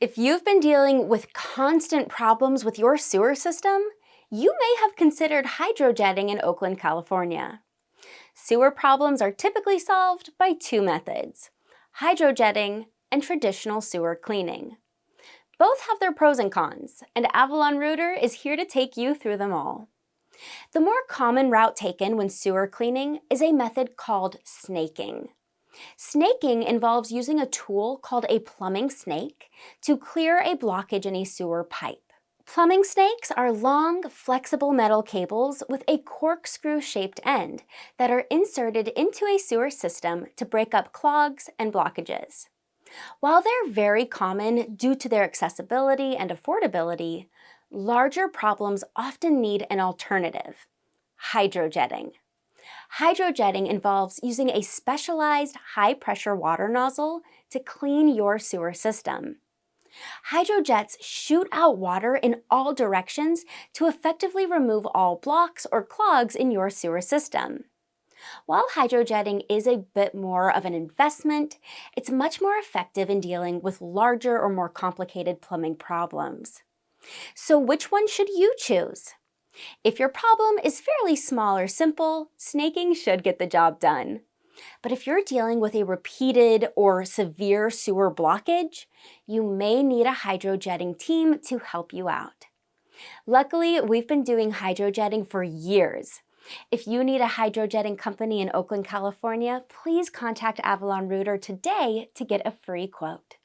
If you've been dealing with constant problems with your sewer system, you may have considered hydrojetting in Oakland, California. Sewer problems are typically solved by two methods: hydrojetting and traditional sewer cleaning. Both have their pros and cons, and Avalon Rooter is here to take you through them all. The more common route taken when sewer cleaning is a method called snaking. Snaking involves using a tool called a plumbing snake to clear a blockage in a sewer pipe. Plumbing snakes are long, flexible metal cables with a corkscrew-shaped end that are inserted into a sewer system to break up clogs and blockages. While they're very common due to their accessibility and affordability, larger problems often need an alternative: hydrojetting. Hydrojetting involves using a specialized high-pressure water nozzle to clean your sewer system. Hydrojets shoot out water in all directions to effectively remove all blocks or clogs in your sewer system. While hydrojetting is a bit more of an investment, it's much more effective in dealing with larger or more complicated plumbing problems. So which one should you choose? If your problem is fairly small or simple, snaking should get the job done. But if you're dealing with a repeated or severe sewer blockage, you may need a hydrojetting team to help you out. Luckily, we've been doing hydrojetting for years. If you need a hydrojetting company in Oakland, California, please contact Avalon Rooter today to get a free quote.